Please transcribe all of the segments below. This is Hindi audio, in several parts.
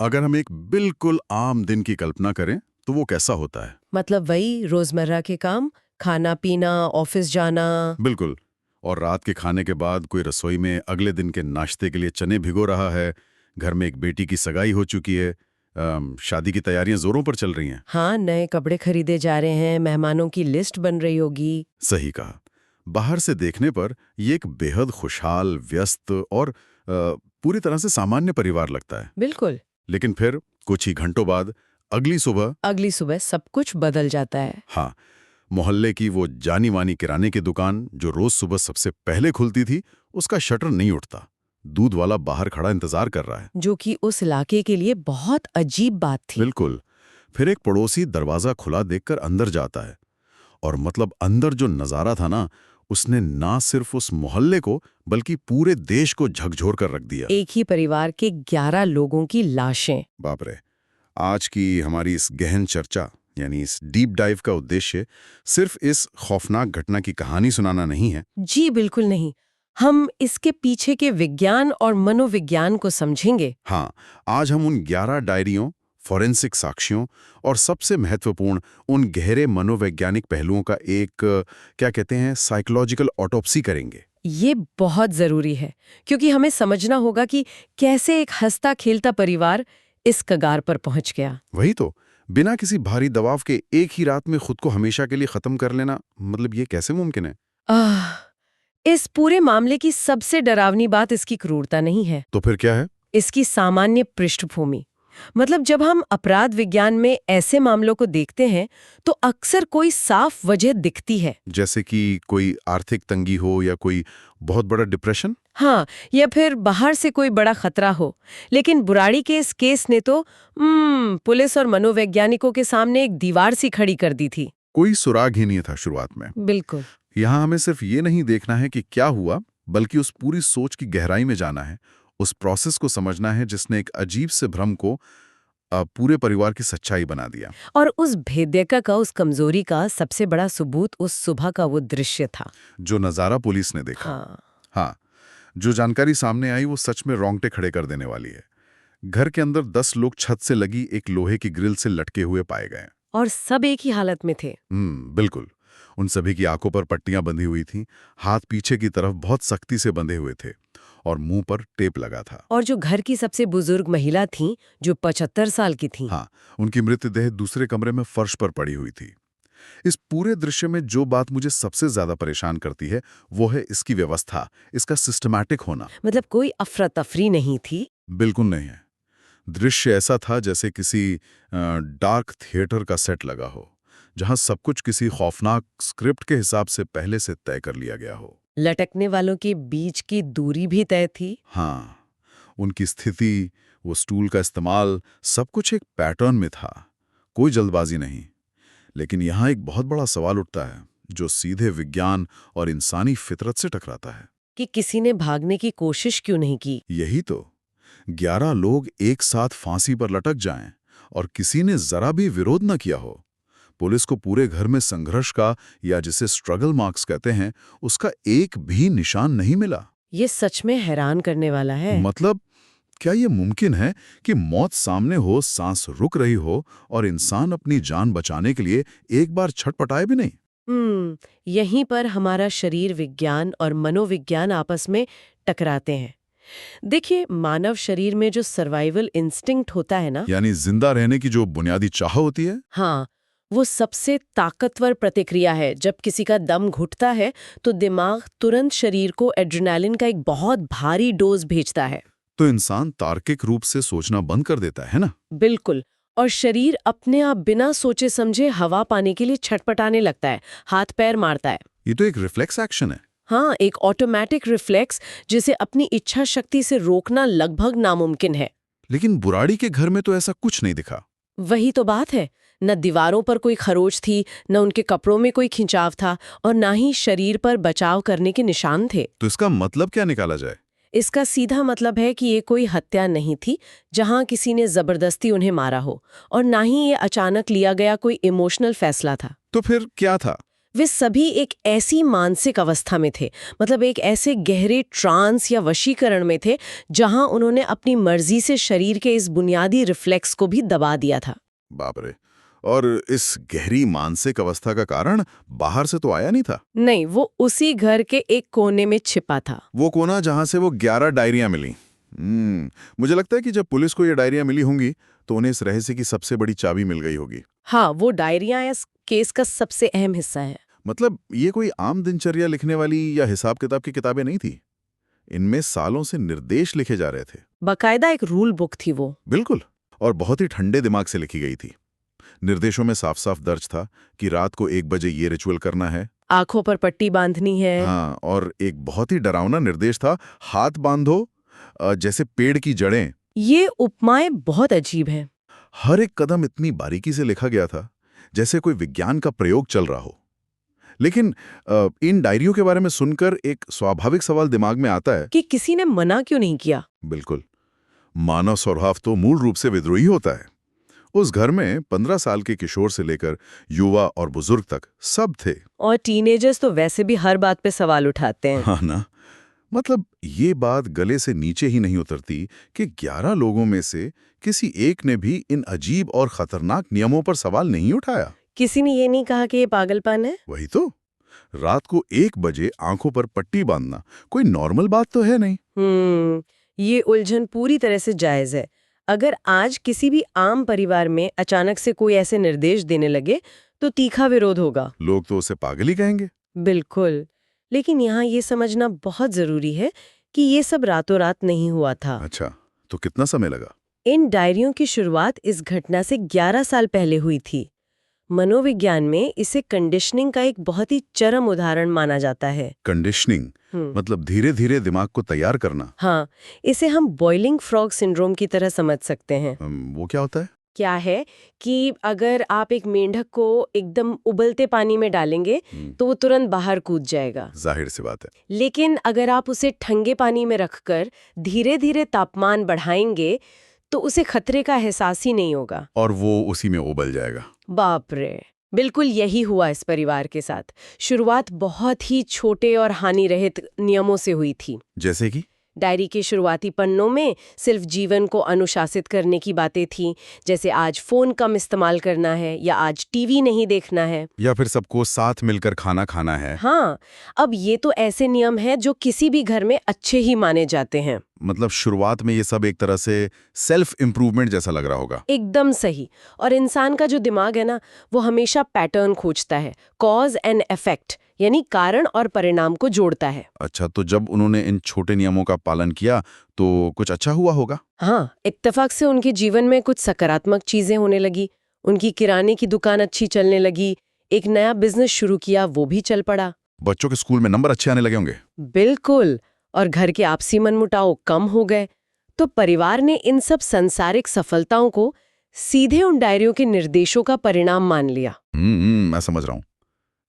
अगर हम एक बिल्कुल आम दिन की कल्पना करें तो वो कैसा होता है? मतलब वही रोजमर्रा के काम, खाना पीना, ऑफिस जाना। बिल्कुल। और रात के खाने के बाद कोई रसोई में अगले दिन के नाश्ते के लिए चने भिगो रहा है, घर में एक बेटी की सगाई हो चुकी है, शादी की तैयारियां जोरों पर चल रही हैं। हाँ, नए कपड़े खरीदे जा रहे हैं, मेहमानों की लिस्ट बन रही होगी। सही कहा। बाहर से देखने पर ये एक बेहद खुशहाल, व्यस्त और पूरी तरह से सामान्य परिवार लगता है। बिल्कुल। लेकिन फिर कुछ ही घंटों बाद अगली सुबह सब कुछ बदल जाता है। हाँ, मोहल्ले की वो जानी मानी किराने की दुकान जो रोज सुबह सबसे पहले खुलती थी, उसका शटर नहीं उठता। दूध वाला बाहर खड़ा इंतजार कर रहा है। जो कि उस इलाके के लिए बहुत अजीब बात थी। बिल्कुल। फिर एक पड़ोसी दरवाजा खुला देखकर अंदर जाता है, और मतलब अंदर जो नजारा था ना, उसने ना सिर्फ उस मोहल्ले को बल्कि पूरे देश को झकझोर कर रख दिया। एक ही परिवार के 11 लोगों की लाशें। बाप रे। आज की हमारी इस गहन चर्चा यानी इस डीप डाइव का उद्देश्य सिर्फ इस खौफनाक घटना की कहानी सुनाना नहीं है। जी बिल्कुल नहीं। हम इसके पीछे के विज्ञान और मनोविज्ञान को समझेंगे। हाँ, आज हम उन 11 डायरियों, फॉरेंसिक साक्ष्यों और सबसे महत्वपूर्ण उन गहरे मनोवैज्ञानिक पहलुओं का एक क्या कहते हैं साइकोलॉजिकल ऑटोप्सी करेंगे। ये बहुत जरूरी है, क्योंकि हमें समझना होगा कि कैसे एक हंसता खेलता परिवार इस कगार पर पहुंच गया। वही तो, बिना किसी भारी दबाव के एक ही रात में खुद को हमेशा के लिए खत्म कर लेना, मतलब ये कैसे मुमकिन है? आह, इस पूरे मामले की सबसे डरावनी बात इसकी क्रूरता नहीं है, तो फिर क्या है? इसकी सामान्य पृष्ठभूमि। मतलब जब हम अपराध विज्ञान में ऐसे मामलों को देखते हैं तो अक्सर कोई साफ वजह दिखती है। जैसे कि कोई आर्थिक तंगी हो या कोई बहुत बड़ा डिप्रेशन। हाँ, या फिर बाहर से कोई बड़ा खतरा हो। लेकिन बुराड़ी के इस केस ने तो पुलिस और मनोवैज्ञानिकों के सामने एक दीवार सी खड़ी कर दी थी। कोई सुराग ही नहीं था शुरुआत में। बिल्कुल। यहाँ हमें सिर्फ ये नहीं देखना है कि क्या हुआ, बल्कि उस पूरी सोच की गहराई में जाना है, उस प्रोसेस को समझना है जिसने एक अजीब से भ्रम को पूरे परिवार की सच्चाई बना दिया। और उस भेद्यका का, उस कमजोरी का सबसे बड़ा सबूत उस सुबह का वो दृश्य था जो नज़ारा पुलिस ने देखा। हाँ। हाँ, जो जानकारी सामने आई वो सच में रोंगटे खड़े कर देने वाली है। घर के अंदर 10 लोग छत से लगी एक लोहे की ग्रिल से लटके हुए पाए गए। और सब एक ही हालत में थे। बिल्कुल। उन सभी की आंखों पर पट्टियां बंधी हुई थीं, हाथ पीछे की तरफ बहुत सख्ती से बंधे हुए थे और मुंह पर टेप लगा था। और जो घर की सबसे बुजुर्ग महिला थीं, जो 75 साल की थीं। हाँ, उनकी मृतदेह दूसरे कमरे में फर्श पर पड़ी हुई थी। इस पूरे दृश्य में जो बात मुझे सबसे ज्यादा परेशान करती है वो है इसकी व्यवस्था, इसका सिस्टमैटिक होना। मतलब कोई अफरा तफरी नहीं थी। बिल्कुल नहीं है। दृश्य ऐसा था जैसे किसी डार्क थिएटर का सेट लगा हो, जहां सब कुछ किसी खौफनाक स्क्रिप्ट के हिसाब से पहले से तय कर लिया गया हो। लटकने वालों के बीच की दूरी भी तय थी। हाँ, उनकी स्थिति, वो स्टूल का इस्तेमाल, सब कुछ एक पैटर्न में था। कोई जल्दबाजी नहीं। लेकिन यहाँ एक बहुत बड़ा सवाल उठता है जो सीधे विज्ञान और इंसानी फितरत से टकराता है। कि किसी ने भागने की कोशिश क्यों नहीं की। यही तो, 11 लोग एक साथ फांसी पर लटक जाएं और किसी ने जरा भी विरोध न किया हो। पुलिस को पूरे घर में संघर्ष का, या जिसे स्ट्रगल मार्क्स कहते हैं, उसका एक भी निशान नहीं मिला। ये सच में हैरान करने वाला है। मतलब क्या ये मुमकिन है कि मौत सामने हो, सांस रुक रही हो और इंसान अपनी जान बचाने के लिए एक बार छटपटाए भी नहीं? यहीं पर हमारा शरीर विज्ञान और मनोविज्ञान आपस में टकराते हैं। देखिए, मानव शरीर में जो सर्वाइवल इंस्टिंक्ट होता है ना, यानी जिंदा रहने की जो बुनियादी चाह होती है। हाँ, वो सबसे ताकतवर प्रतिक्रिया है। जब किसी का दम घुटता है तो दिमाग तुरंत शरीर को एड्रेनालिन का एक बहुत भारी डोज भेजता है। तो इंसान तार्किक रूप से सोचना बंद कर देता है ना? बिल्कुल। और शरीर अपने आप बिना सोचे समझे हवा पाने के लिए छटपटाने लगता है, हाथ पैर मारता है। ये तो एक रिफ्लेक्स एक्शन है। हाँ, एक ऑटोमेटिक रिफ्लेक्स जिसे अपनी इच्छा शक्ति से रोकना लगभग नामुमकिन है। लेकिन बुराड़ी के घर में तो ऐसा कुछ नहीं दिखा। वही तो बात है। न दीवारों पर कोई खरोच थी, न उनके कपड़ों में कोई खिंचाव था, और न ही शरीर पर बचाव करने के निशान थे। तो इसका मतलब क्या निकाला जाए? इसका सीधा मतलब है कि ये कोई हत्या नहीं थी जहां किसी ने जबरदस्ती उन्हें मारा हो, और ना ही ये अचानक लिया गया कोई इमोशनल फैसला था। तो फिर क्या था? वे सभी एक ऐसी मानसिक अवस्था में थे, मतलब एक ऐसे गहरे ट्रांस या वशीकरण में थे जहां उन्होंने अपनी मर्जी से शरीर के इस बुनियादी रिफ्लेक्स को भी दबा दिया था। बाप रे। और इस गहरी मानसिक अवस्था का कारण बाहर से तो आया नहीं था। नहीं, वो उसी घर के एक कोने में छिपा था। वो कोना जहां से वो 11 डायरियां मिली। मुझे लगता है कि जब पुलिस को ये डायरियां मिली होंगी तो उन्हें इस रहस्य की सबसे बड़ी चाबी मिल गई होगी। हाँ, वो डायरियां इस केस का सबसे अहम हिस्सा है। मतलब ये कोई आम दिनचर्या लिखने वाली या हिसाब किताब की किताबें नहीं थी। इनमें सालों से निर्देश लिखे जा रहे थे। बाकायदा एक रूल बुक थी वो। बिल्कुल। और बहुत ही ठंडे दिमाग से लिखी गई थी। निर्देशों में साफ साफ दर्ज था कि रात को 1 बजे ये रिचुअल करना है, आंखों पर पट्टी बांधनी है। हाँ, और एक बहुत ही डरावना निर्देश था, हाथ बांधो जैसे पेड़ की जड़ें। ये उपमाएं बहुत अजीब हैं। हर एक कदम इतनी बारीकी से लिखा गया था जैसे कोई विज्ञान का प्रयोग चल रहा हो। लेकिन इन डायरियों के बारे में सुनकर एक स्वाभाविक सवाल दिमाग में आता है कि किसी ने मना क्यों नहीं किया। बिल्कुल। मानव स्वभाव तो मूल रूप से विद्रोही होता है। उस घर में 15 साल के किशोर से लेकर युवा और बुजुर्ग तक सब थे। और टीनेजर्स तो वैसे भी हर बात पे सवाल उठाते हैं। हाँ ना। मतलब ये बात गले से नीचे ही नहीं उतरती कि 11 लोगों में से किसी एक ने भी इन अजीब और खतरनाक नियमों पर सवाल नहीं उठाया। किसी ने ये नहीं कहा कि ये पागलपन है। वही तो। रात को 1 बजे आंखों पर पट्टी बांधना कोई नॉर्मल बात तो है नहीं। ये उलझन पूरी तरह से जायज है। अगर आज किसी भी आम परिवार में अचानक से कोई ऐसे निर्देश देने लगे तो तीखा विरोध होगा। लोग तो उसे पागल ही कहेंगे। बिल्कुल। लेकिन यहाँ ये समझना बहुत जरूरी है कि ये सब रातों रात नहीं हुआ था। अच्छा, तो कितना समय लगा? इन डायरियों की शुरुआत इस घटना से 11 साल पहले हुई थी। मनोविज्ञान में इसे कंडीशनिंग का एक बहुत ही चरम उदाहरण माना जाता है। कंडीशनिंग मतलब धीरे धीरे दिमाग को तैयार करना। हाँ, इसे हम बॉइलिंग फ्रॉग सिंड्रोम की तरह समझ सकते हैं। वो क्या होता है? क्या है कि अगर आप एक मेंढक को एकदम उबलते पानी में डालेंगे तो वो तुरंत बाहर कूद जाएगा। जाहिर सी बात है। लेकिन अगर आप उसे ठंगे पानी में रखकर धीरे धीरे तापमान बढ़ाएंगे तो उसे खतरे का एहसास ही नहीं होगा और वो उसी में उबल जाएगा। बाप रे। बिल्कुल यही हुआ इस परिवार के साथ। शुरुआत बहुत ही छोटे और हानि रहित नियमों से हुई थी। जैसे कि डायरी के शुरुआती पन्नों में सिर्फ जीवन को अनुशासित करने की बातें थीं, जैसे आज फोन कम इस्तेमाल करना है या आज टीवी नहीं देखना है या फिर सबको साथ मिलकर खाना खाना है। हाँ, अब ये तो ऐसे नियम हैं जो किसी भी घर में अच्छे ही माने जाते हैं। मतलब शुरुआत में ये सब एक तरह से सेल्फ इम्प्रूवमेंट जैसा लग रहा होगा। एकदम सही। और इंसान का जो दिमाग है ना, वो हमेशा पैटर्न खोजता है, कॉज एंड इफेक्ट, यानी कारण और परिणाम को जोड़ता है। अच्छा, तो जब उन्होंने इन छोटे नियमों का पालन किया तो कुछ अच्छा हुआ होगा? हाँ, इत्तेफाक से उनके जीवन में कुछ सकारात्मक चीजें होने लगी। उनकी किराने की दुकान अच्छी चलने लगी, एक नया बिजनेस शुरू किया, वो भी चल पड़ा। बच्चों के स्कूल में नंबर अच्छे आने लगे होंगे। बिल्कुल। और घर के आपसी मनमुटाव कम हो गए। तो परिवार ने इन सब सांसारिक सफलताओं को सीधे उन डायरियों के निर्देशों का परिणाम मान लिया। मैं समझ रहा हूँ।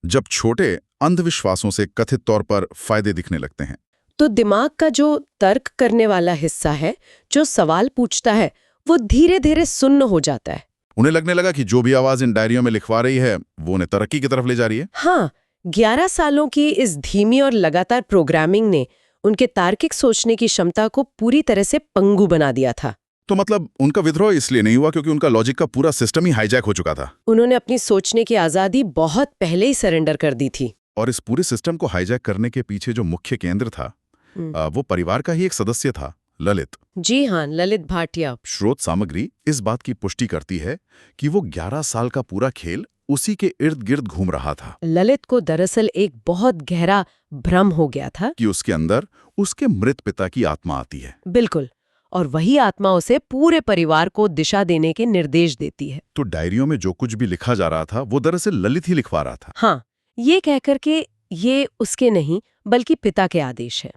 जब छोटे अंधविश्वासों से कथित तौर पर फायदे दिखने लगते हैं तो दिमाग का जो तर्क करने वाला हिस्सा है, जो सवाल पूछता है, वो धीरे धीरे सुन्न हो जाता है। उन्हें लगने लगा कि जो भी आवाज इन डायरियों में लिखवा रही है वो उन्हें तरक्की की तरफ ले जा रही है। हाँ, 11 सालों की इस धीमी और लगातार प्रोग्रामिंग ने उनके तार्किक सोचने की क्षमता को पूरी तरह से पंगु बना दिया था। तो मतलब उनका विद्रोह इसलिए नहीं हुआ क्योंकि उनका लॉजिक का पूरा सिस्टम ही हाईजैक हो चुका था। उन्होंने अपनी सोचने की आजादी बहुत पहले ही सरेंडर कर दी थी। और इस पूरे सिस्टम को हाईजैक करने के पीछे जो मुख्य केंद्र था वो परिवार का ही एक सदस्य था, ललित। जी हाँ, ललित भाटिया। स्रोत सामग्री इस बात की पुष्टि करती है कि वो 11 साल का पूरा खेल उसी के इर्द गिर्द घूम रहा था। ललित को दरअसल एक बहुत गहरा भ्रम हो गया था कि उसके अंदर उसके मृत पिता की आत्मा आती है। बिल्कुल। और वही आत्मा उसे पूरे परिवार को दिशा देने के निर्देश देती है। तो डायरियों में जो कुछ भी लिखा जा रहा था वो दरअसल ललित ही लिखवा रहा था। हाँ, ये कहकर के ये उसके नहीं बल्कि पिता के आदेश है।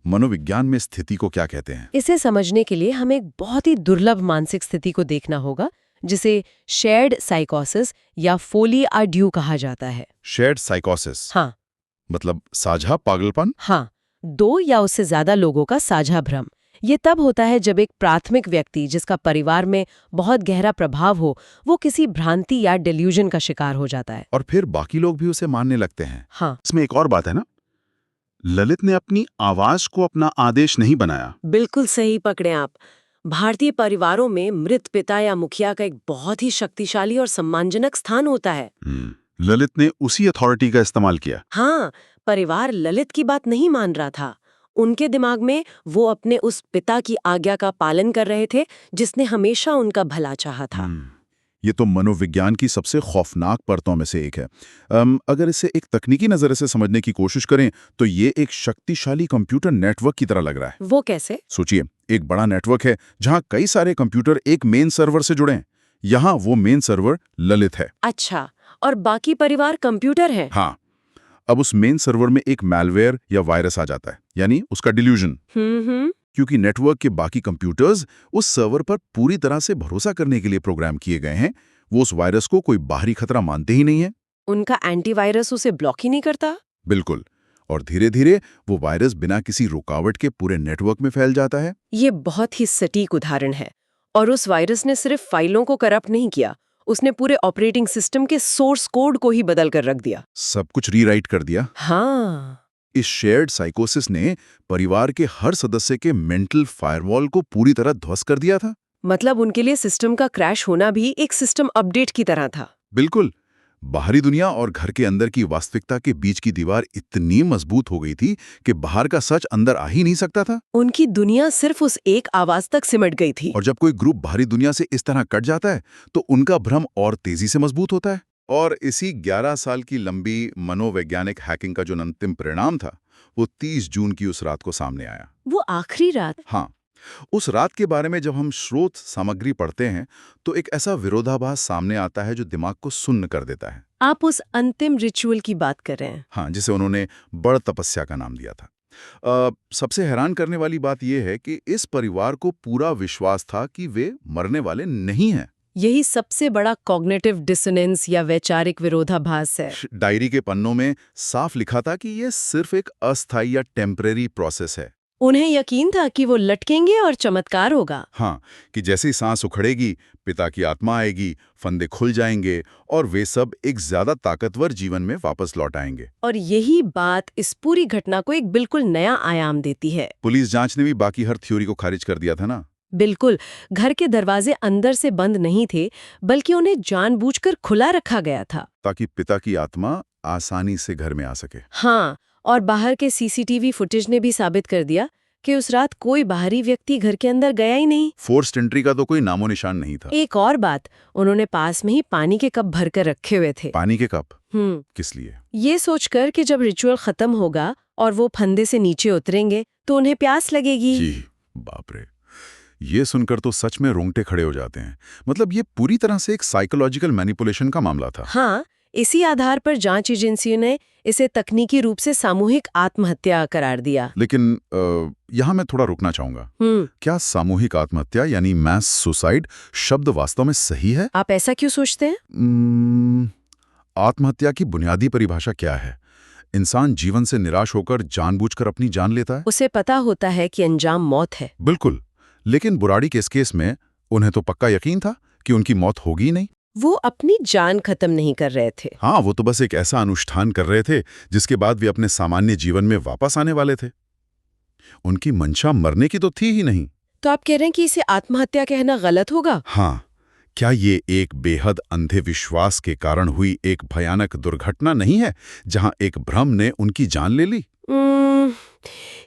मनोविज्ञान में स्थिति को क्या कहते हैं? इसे समझने के लिए हमें एक बहुत ही दुर्लभ मानसिक स्थिति को देखना होगा, जिसे शेयर्ड साइकोसिस या फोली आ ड्यू कहा जाता है। शेयर्ड साइकोसिस? हाँ। मतलब साझा पागलपन? हाँ, 2 या उससे ज्यादा लोगों का साझा भ्रम। ये तब होता है जब एक प्राथमिक व्यक्ति जिसका परिवार में बहुत गहरा प्रभाव हो, वो किसी भ्रांति या डेल्यूजन का शिकार हो जाता है। और फिर बाकी लोग भी उसे मानने लगते हैं। हाँ, इसमें एक और बात है ना, ललित ने अपनी आवाज को अपना आदेश नहीं बनाया। बिल्कुल सही पकड़े आप। भारतीय परिवारों में मृत पिता या मुखिया का एक बहुत ही शक्तिशाली और सम्मानजनक स्थान होता है। ललित ने उसी अथॉरिटी का इस्तेमाल किया। हाँ, परिवार ललित की बात नहीं मान रहा था। उनके दिमाग में वो अपने उस पिता की आज्ञा का पालन कर रहे थे जिसने हमेशा उनका भला चाहा था। ये तो मनोविज्ञान की सबसे खौफनाक परतों में से एक है। अगर इसे एक तकनीकी नजर से समझने की कोशिश करें तो ये एक शक्तिशाली कंप्यूटर नेटवर्क की तरह लग रहा है। वो कैसे? सोचिए, एक बड़ा नेटवर्क है जहां कई सारे कंप्यूटर एक मेन सर्वर से जुड़े हैं। यहाँ वो मेन सर्वर ललित है। अच्छा, और बाकी परिवार कंप्यूटर है? हाँ, अब उस मेन सर्वर में एक मैलवेयर या वायरस आ जाता है, यानी उसका डिल्यूजन। क्योंकि नेटवर्क के बाकी कंप्यूटर्स उस सर्वर पर पूरी तरह से भरोसा करने के लिए प्रोग्राम किए गए हैं, वो उस वायरस को कोई बाहरी खतरा मानते ही नहीं है। उनका एंटीवायरस उसे ब्लॉक ही नहीं करता? बिल्कुल। और धीरे धीरे वो वायरस बिना किसी रुकावट के पूरे नेटवर्क में फैल जाता है। ये बहुत ही सटीक उदाहरण है। और उस वायरस ने सिर्फ फाइलों को करप्ट नहीं किया, उसने पूरे ऑपरेटिंग सिस्टम के सोर्स कोड को ही बदल कर रख दिया। सब कुछ रीराइट कर दिया। हाँ, इस शेयर्ड साइकोसिस ने परिवार के हर सदस्य के मेंटल फायरवॉल को पूरी तरह ध्वस्त कर दिया था। मतलब उनके लिए सिस्टम का क्रैश होना भी एक सिस्टम अपडेट की तरह था। बिल्कुल। बाहरी दुनिया और घर के अंदर की वास्तविकता के बीच की दीवार इतनी मजबूत हो गई थी कि बाहर का सच अंदर आ ही नहीं सकता था। उनकी दुनिया सिर्फ उस एक आवाज तक सिमट गई थी। और जब कोई ग्रुप बाहरी दुनिया से इस तरह कट जाता है तो उनका भ्रम और तेजी से मजबूत होता है। और इसी 11 साल की लंबी मनोवैज्ञानिक हैकिंग का जो अंतिम परिणाम था, वो 30 जून की उस रात को सामने आया। वो आखिरी रात? हाँ, उस रात के बारे में जब हम स्रोत सामग्री पढ़ते हैं तो एक ऐसा विरोधाभास सामने आता है जो दिमाग को सुन्न कर देता है। आप उस अंतिम रिचुअल की बात कर रहे हैं? हाँ, जिसे उन्होंने बड़ तपस्या का नाम दिया था। सबसे हैरान करने वाली बात यह है कि इस परिवार को पूरा विश्वास था कि वे मरने वाले नहीं हैं। यही सबसे बड़ा कॉग्निटिव डिसोनेंस या वैचारिक विरोधाभास है। डायरी के पन्नों में साफ लिखा था कि यह सिर्फ एक अस्थायी या टेम्परेरी प्रोसेस है। उन्हें यकीन था कि वो लटकेंगे और चमत्कार होगा। हाँ, कि जैसे ही सांस उखड़ेगी, पिता की आत्मा आएगी, फंदे खुल जाएंगे और वे सब एक ज्यादा ताकतवर जीवन में वापस लौट आएंगे। और यही बात इस पूरी घटना को एक बिल्कुल नया आयाम देती है। पुलिस जांच ने भी बाकी हर थ्योरी को खारिज कर दिया था ना। बिल्कुल, घर के दरवाजे अंदर से बंद नहीं थे, बल्कि उन्हें जानबूझकर खुला रखा गया था ताकि पिता की आत्मा आसानी से घर में आ सके। हाँ, और बाहर के सीसीटीवी फुटेज ने भी साबित कर दिया कि उस रात कोई बाहरी व्यक्ति घर के अंदर गया ही नहीं। फोर्स्ड एंट्री का तो कोई नामो निशान नहीं था। एक और बात, उन्होंने पास में ही पानी के कप भरकर रखे हुए थे। पानी के कप? किस लिए? ये सोचकर कि जब रिचुअल खत्म होगा और वो फंदे से नीचे उतरेंगे तो उन्हें प्यास लगेगी। जी, बाप रे, ये सुनकर तो सच में रोंगटे खड़े हो जाते हैं। मतलब ये पूरी तरह से एक साइकोलॉजिकल मैनिपुलेशन का मामला था। हाँ, इसी आधार पर जांच एजेंसियों ने इसे तकनीकी रूप से सामूहिक आत्महत्या करार दिया। लेकिन यहाँ मैं थोड़ा रुकना चाहूंगा। क्या सामूहिक आत्महत्या यानी मैस सुसाइड शब्द वास्तव में सही है? आप ऐसा क्यों सोचते हैं? आत्महत्या की बुनियादी परिभाषा क्या है? इंसान जीवन से निराश होकर जानबूझकर अपनी जान लेता है। उसे पता होता है कि अंजाम मौत है। बिल्कुल, लेकिन बुराड़ी के इस केस में उन्हें तो पक्का यकीन था कि उनकी मौत होगी ही नहीं। वो अपनी जान खत्म नहीं कर रहे थे। हाँ, वो तो बस एक ऐसा अनुष्ठान कर रहे थे जिसके बाद वे अपने सामान्य जीवन में वापस आने वाले थे। उनकी मंशा मरने की तो थी ही नहीं। तो आप कह रहे हैं कि इसे आत्महत्या कहना गलत होगा? हाँ, क्या ये एक बेहद अंधे विश्वास के कारण हुई एक भयानक दुर्घटना नहीं है जहां एक भ्रम ने उनकी जान ले ली?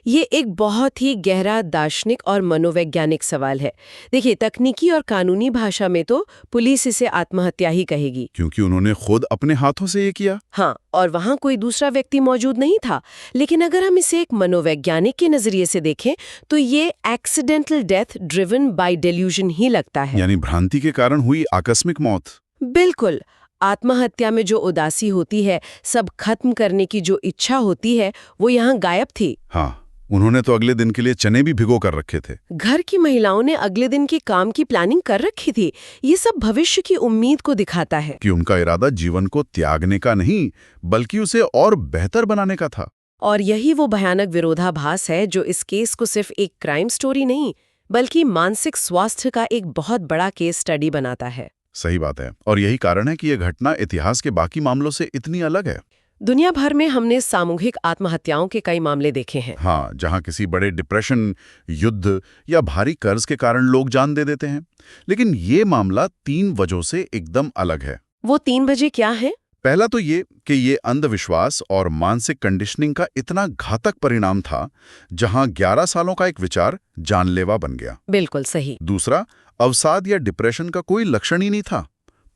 ये एक बहुत ही गहरा दार्शनिक और मनोवैज्ञानिक सवाल है। देखिए, तकनीकी और कानूनी भाषा में तो पुलिस इसे आत्महत्या ही कहेगी, क्योंकि उन्होंने खुद अपने हाथों से ये किया। हाँ, और वहाँ कोई दूसरा व्यक्ति मौजूद नहीं था। लेकिन अगर हम इसे एक मनोवैज्ञानिक के नजरिए से देखें तो ये accidental death driven by delusion ही लगता है। यानी भ्रांति के कारण हुई आकस्मिक मौत। बिल्कुल। आत्महत्या में जो उदासी होती है, सब खत्म करने की जो इच्छा होती है, वो यहाँ गायब थी। हाँ, उन्होंने तो अगले दिन के लिए चने भी भिगो कर रखे थे। घर की महिलाओं ने अगले दिन के काम की प्लानिंग कर रखी थी। ये सब भविष्य की उम्मीद को दिखाता है कि उनका इरादा जीवन को त्यागने का नहीं, बल्कि उसे और बेहतर बनाने का था। और यही वो भयानक विरोधाभास है जो इस केस को सिर्फ एक क्राइम स्टोरी नहीं बल्कि मानसिक स्वास्थ्य का एक बहुत बड़ा केस स्टडी बनाता है। सही बात है, और यही कारण है कि यह घटना इतिहास के बाकी मामलों से इतनी अलग है। दुनिया भर में हमने सामूहिक आत्महत्याओं के कई मामले देखे हैं। हाँ, जहाँ किसी बड़े डिप्रेशन, युद्ध या भारी कर्ज के कारण लोग जान दे देते हैं। लेकिन ये मामला 3 वजहों से एकदम अलग है। वो 3 वजह क्या हैं? पहला तो ये कि ये अंधविश्वास और मानसिक कंडीशनिंग का इतना घातक परिणाम था, जहां 11 सालों का एक विचार जानलेवा बन गया। बिल्कुल सही। दूसरा, अवसाद या डिप्रेशन का कोई लक्षण ही नहीं था।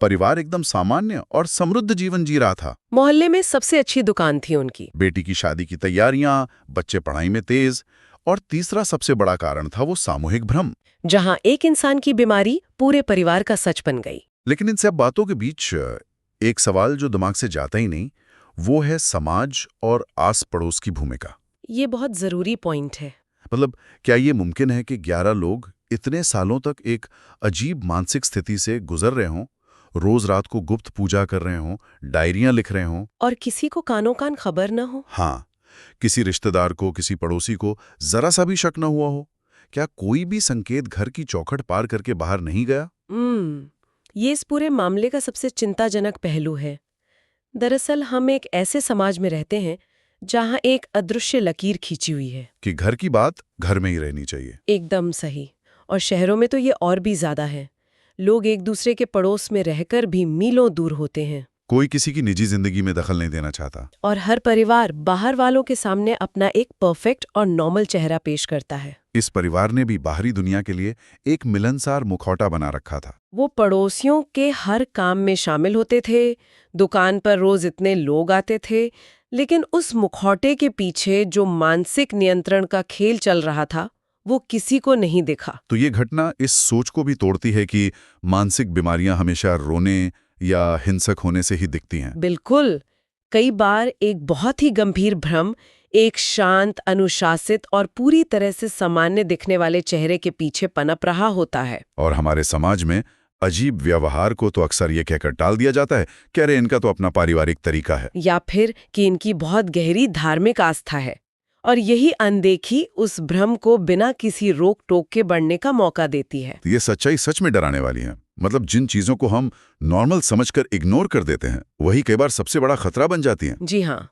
परिवार एकदम सामान्य और समृद्ध जीवन जी रहा था। मोहल्ले में सबसे अच्छी दुकान थी उनकी। बेटी की शादी की तैयारियां, बच्चे पढ़ाई में तेज। और तीसरा सबसे बड़ा कारण था वो सामूहिक भ्रम, जहां एक इंसान की बीमारी पूरे परिवार का सच बन गई। लेकिन इन सब बातों के बीच एक सवाल जो दिमाग से जाता ही नहीं, वो है समाज और आस पड़ोस की भूमिका। ये बहुत जरूरी पॉइंट है। मतलब, क्या ये मुमकिन है कि 11 लोग इतने सालों तक एक अजीब मानसिक स्थिति से गुजर रहे हों, रोज रात को गुप्त पूजा कर रहे हों, डायरियां लिख रहे हों, और किसी को कानो कान खबर न हो? हाँ, किसी रिश्तेदार को, किसी पड़ोसी को जरा सा भी शक न हुआ हो? क्या कोई भी संकेत घर की चौखट पार करके बाहर नहीं गया? ये इस पूरे मामले का सबसे चिंताजनक पहलू है। दरअसल हम एक ऐसे समाज में रहते हैं जहां एक अदृश्य लकीर खींची हुई है कि घर की बात घर में ही रहनी चाहिए। एकदम सही। और शहरों में तो ये और भी ज्यादा है। लोग एक दूसरे के पड़ोस में रहकर भी मीलों दूर होते हैं। कोई किसी की निजी जिंदगी में दखल नहीं देना चाहता। और हर परिवार बाहर वालों के सामने अपना एक परफेक्ट और नॉर्मल चेहरा पेश करता है। इस परिवार ने भी बाहरी दुनिया के लिए एक मिलनसार मुखौटा बना रखा था। वो पड़ोसियों के हर काम में शामिल होते थे, दुकान पर रोज इतने लोग आते थे, लेकिन उस मुखौटे के पीछे जो मानसिक नियंत्रण का खेल चल रहा था वो किसी को नहीं दिखा। तो ये घटना इस सोच को भी तोड़ती है कि मानसिक बीमारियां हमेशा रोने या हिंसक होने से ही दिखती हैं। बिल्कुल। कई बार एक बहुत ही गंभीर भ्रम एक शांत, अनुशासित और पूरी तरह से सामान्य दिखने वाले चेहरे के पीछे पनप रहा होता है। और हमारे समाज में अजीब व्यवहार को तो अक्सर ये कहकर टाल दिया जाता है कि अरे इनका तो अपना पारिवारिक तरीका है, या फिर कि इनकी बहुत गहरी धार्मिक आस्था है। और यही अनदेखी उस भ्रम को बिना किसी रोक टोक के बढ़ने का मौका देती है। तो ये सच्चाई सच में डराने वाली है। मतलब, जिन चीजों को हम नॉर्मल समझकर इग्नोर कर देते हैं, वही कई बार सबसे बड़ा खतरा बन जाती हैं। जी हाँ।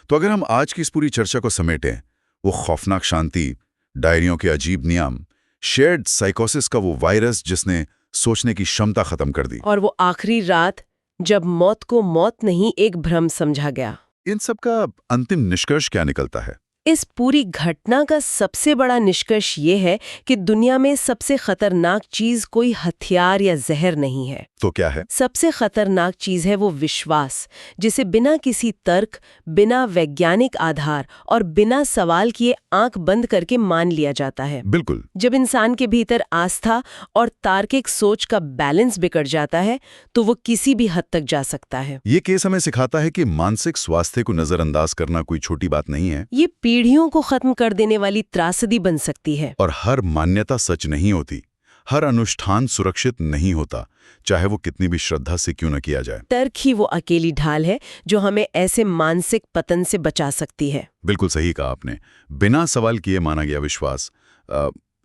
तो अगर हम आज की इस पूरी चर्चा को समेटें, वो खौफनाक शांति, डायरियों के अजीब नियम, शेयर्ड साइकोसिस का वो वायरस जिसने सोचने की क्षमता खत्म कर दी, और वो आखिरी रात जब मौत को मौत नहीं एक भ्रम समझा गया, इन सब का अंतिम निष्कर्ष क्या निकलता है? इस पूरी घटना का सबसे बड़ा निष्कर्ष ये है कि दुनिया में सबसे खतरनाक चीज कोई हथियार या जहर नहीं है। तो क्या है? सबसे खतरनाक चीज है वो विश्वास, जिसे बिना किसी तर्क, बिना वैज्ञानिक आधार और बिना सवाल किए आंख बंद करके मान लिया जाता है। बिल्कुल। जब इंसान के भीतर आस्था और तार्किक सोच का बैलेंस बिगड़ जाता है तो वो किसी भी हद तक जा सकता है। ये केस हमें सिखाता है कि मानसिक स्वास्थ्य को नजरअंदाज करना कोई छोटी बात नहीं है। ये पीढ़ियों को खत्म कर देने वाली त्रासदी बन सकती है। और हर मान्यता सच नहीं होती, हर अनुष्ठान सुरक्षित नहीं होता, चाहे वो कितनी भी श्रद्धा से क्यों न किया जाए। तर्क ही वो अकेली ढाल है जो हमें ऐसे मानसिक पतन से बचा सकती है। बिल्कुल सही कहा आपने। बिना सवाल किए माना गया विश्वास,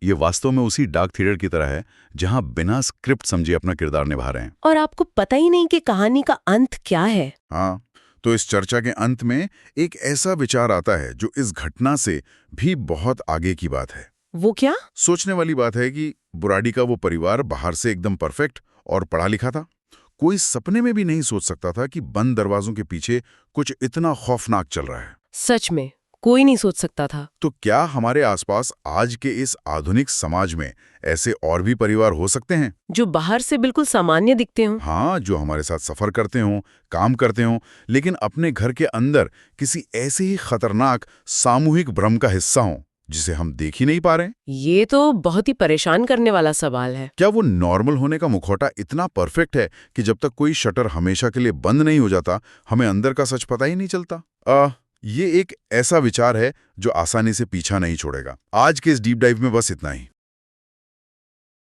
ये वास्तव में उसी डार्क थिएटर की तरह है जहां बिना स्क्रिप्ट समझे अपना किरदार निभा रहे हैं। और आपको पता ही नहीं कि कहानी का अंत क्या है। हाँ, तो इस चर्चा के अंत में एक ऐसा विचार आता है जो इस घटना से भी बहुत आगे की बात है। वो क्या? सोचने वाली बात है कि बुराड़ी का वो परिवार बाहर से एकदम परफेक्ट और पढ़ा लिखा था। कोई सपने में भी नहीं सोच सकता था कि बंद दरवाजों के पीछे कुछ इतना खौफनाक चल रहा है। सच में कोई नहीं सोच सकता था। तो क्या हमारे आसपास आज के इस आधुनिक समाज में ऐसे और भी परिवार हो सकते हैं जो बाहर से बिल्कुल सामान्य दिखते हों? हाँ, जो हमारे साथ सफर करते हों, काम करते हों, लेकिन अपने घर के अंदर किसी ऐसे ही खतरनाक सामूहिक भ्रम का हिस्सा हों जिसे हम देख ही नहीं पा रहे? ये तो बहुत ही परेशान करने वाला सवाल है। क्या वो नॉर्मल होने का मुखौटा इतना परफेक्ट है कि जब तक कोई शटर हमेशा के लिए बंद नहीं हो जाता, हमें अंदर का सच पता ही नहीं चलता? ये एक ऐसा विचार है जो आसानी से पीछा नहीं छोड़ेगा। आज के इस डीप डाइव में बस इतना ही।